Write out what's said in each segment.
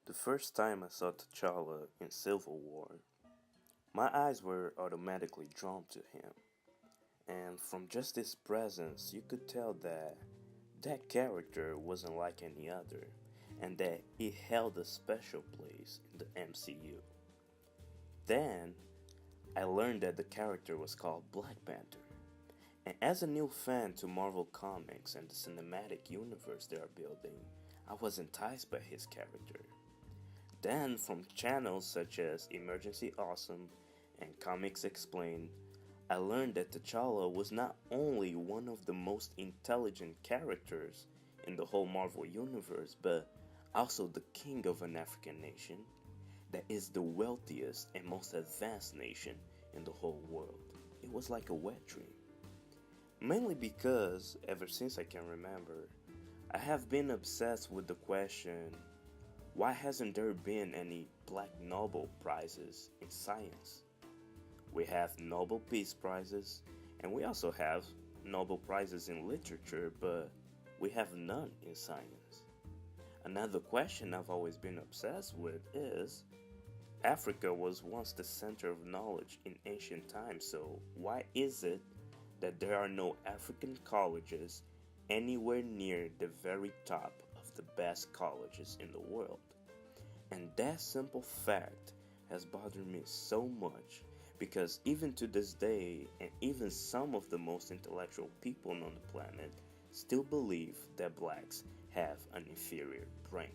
The first time I saw T'Challa in Civil War, my eyes were automatically drawn to him. And from just his presence, you could tell that that character wasn't like any other, and that he held a special place in the MCU. Then, I learned that the character was called Black Panther. And as a new fan to Marvel Comics and the cinematic universe they are building, I was enticed by his character. Then, from channels such as Emergency Awesome and Comics Explained, I learned that T'Challa was not only one of the most intelligent characters in the whole Marvel universe, but also the king of an African nation that is the wealthiest and most advanced nation in the whole world. It was like a wet dream. Mainly because, ever since I can remember, I have been obsessed with the question, why hasn't there been any Black Nobel Prizes in science? We have Nobel Peace Prizes, and we also have Nobel Prizes in literature, but we have none in science. Another question I've always been obsessed with is, Africa was once the center of knowledge in ancient times, so why is it that there are no African colleges anywhere near the very top of the best colleges in the world? And that simple fact has bothered me so much because even to this day, and even some of the most intellectual people on the planet still believe that blacks have an inferior brain.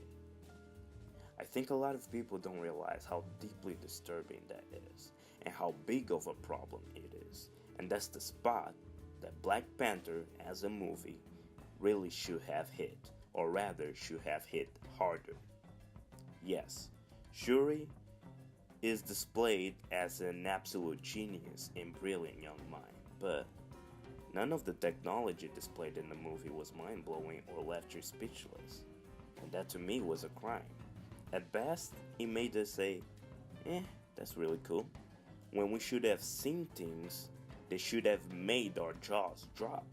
I think a lot of people don't realize how deeply disturbing that is and how big of a problem it is. And that's the spot that Black Panther as a movie really should have hit, or rather should have hit harder. Yes, Shuri is displayed as an absolute genius and brilliant young mind, but none of the technology displayed in the movie was mind-blowing or left you speechless. And that to me was a crime. At best, it made us say, that's really cool. When we should have seen things that should have made our jaws drop.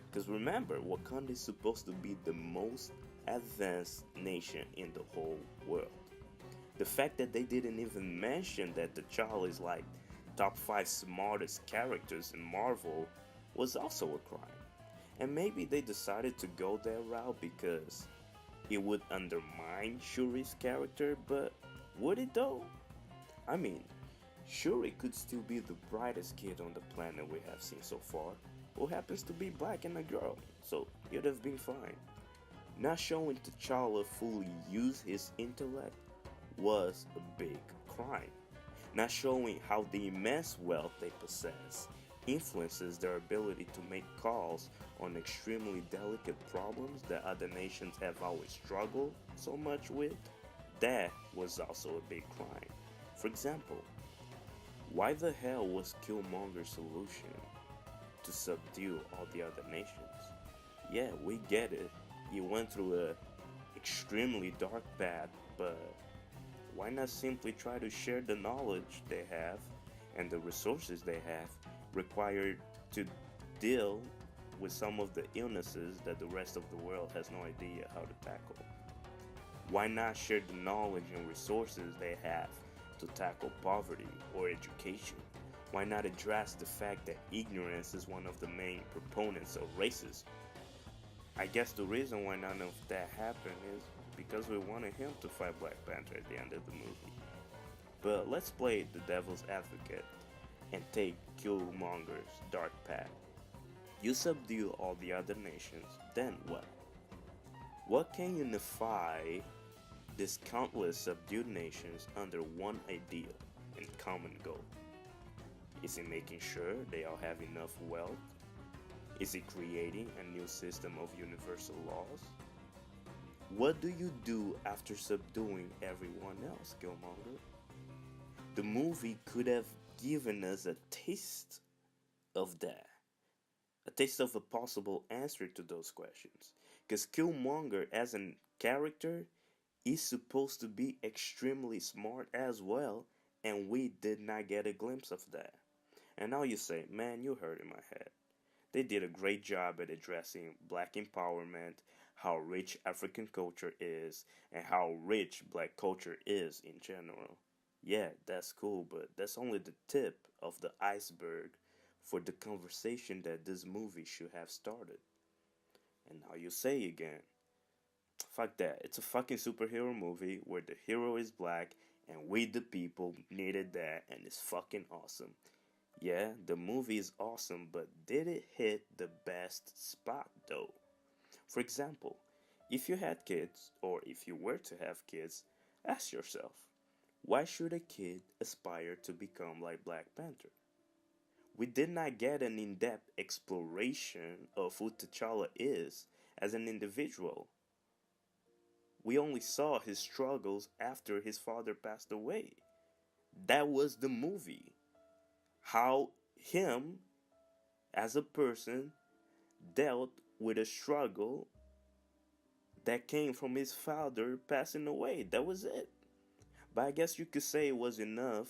Because remember, Wakanda is supposed to be the most advanced nation in the whole world. The fact that they didn't even mention that T'Challa is like top 5 smartest characters in Marvel was also a crime. And maybe they decided to go that route because it would undermine Shuri's character, but would it though? I mean, Shuri could still be the brightest kid on the planet we have seen so far, who happens to be black and a girl, so it'd have been fine. Not showing T'Challa fully use his intellect was a big crime. Not showing how the immense wealth they possess influences their ability to make calls on extremely delicate problems that other nations have always struggled so much with, that was also a big crime. For example, why the hell was Killmonger's solution to subdue all the other nations? Yeah, we get it. He went through a extremely dark path, but why not simply try to share the knowledge they have and the resources they have required to deal with some of the illnesses that the rest of the world has no idea how to tackle? Why not share the knowledge and resources they have to tackle poverty or education? Why not address the fact that ignorance is one of the main proponents of racism? I guess the reason why none of that happened is because we wanted him to fight Black Panther at the end of the movie. But let's play the devil's advocate and take Killmonger's dark path. You subdue all the other nations, then what? What can unify these countless subdued nations under one ideal and common goal? Is it making sure they all have enough wealth? Is it creating a new system of universal laws? What do you do after subduing everyone else, Killmonger? The movie could have given us a taste of that. A taste of a possible answer to those questions. Because Killmonger as a character is supposed to be extremely smart as well, and we did not get a glimpse of that. And now you say, man, you hurt in my head. They did a great job at addressing black empowerment, how rich African culture is and how rich black culture is in general. Yeah, that's cool, but that's only the tip of the iceberg for the conversation that this movie should have started. And now you say again, fuck that. It's a fucking superhero movie where the hero is black and we the people needed that and it's fucking awesome. Yeah, the movie is awesome, but did it hit the best spot though? For example, if you had kids, or if you were to have kids, ask yourself, why should a kid aspire to become like Black Panther? We did not get an in depth exploration of who T'Challa is as an individual. We only saw his struggles after his father passed away. That was the movie. How him, as a person, dealt with a struggle that came from his father passing away. That was it. But I guess you could say it was enough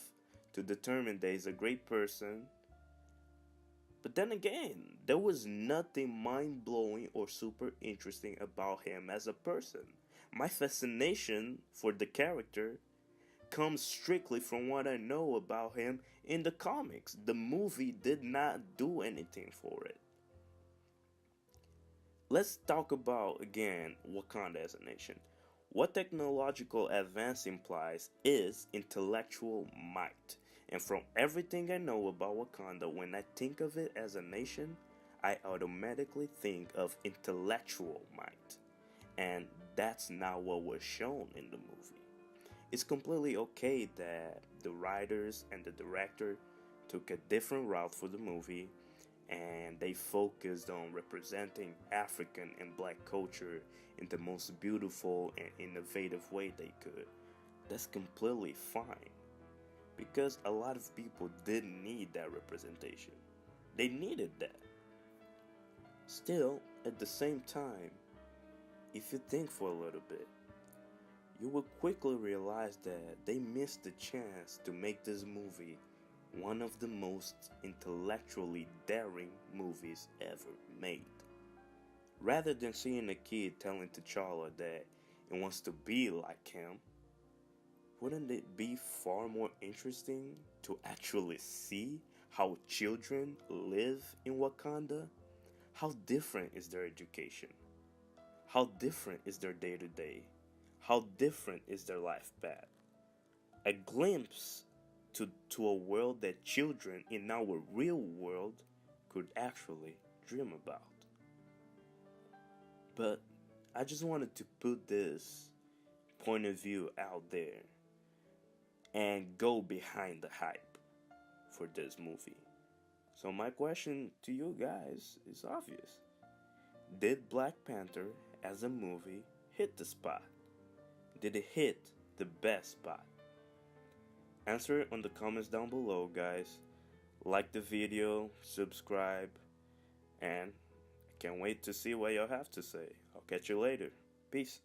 to determine that he's a great person. But then again, there was nothing mind blowing or super interesting about him as a person. My fascination for the character comes strictly from what I know about him in the comics. The movie did not do anything for it. Let's talk about again Wakanda as a nation. What technological advance implies is intellectual might. And from everything I know about Wakanda, when I think of it as a nation, I automatically think of intellectual might. And that's not what was shown in the movie. It's completely okay that the writers and the director took a different route for the movie and they focused on representing African and black culture in the most beautiful and innovative way they could. That's completely fine because a lot of people didn't need that representation. They needed that. Still, at the same time, if you think for a little bit, you will quickly realize that they missed the chance to make this movie one of the most intellectually daring movies ever made. Rather than seeing a kid telling T'Challa that it wants to be like him, wouldn't it be far more interesting to actually see how children live in Wakanda? How different is their education? How different is their day to day? How different is their life path? A glimpse to a world that children in our real world could actually dream about. But I just wanted to put this point of view out there and go behind the hype for this movie. So my question to you guys is obvious. Did Black Panther as a movie hit the spot? Did it hit the best spot? Answer it on the comments down below, guys. Like the video, subscribe, and I can't wait to see what y'all have to say. I'll catch you later. Peace.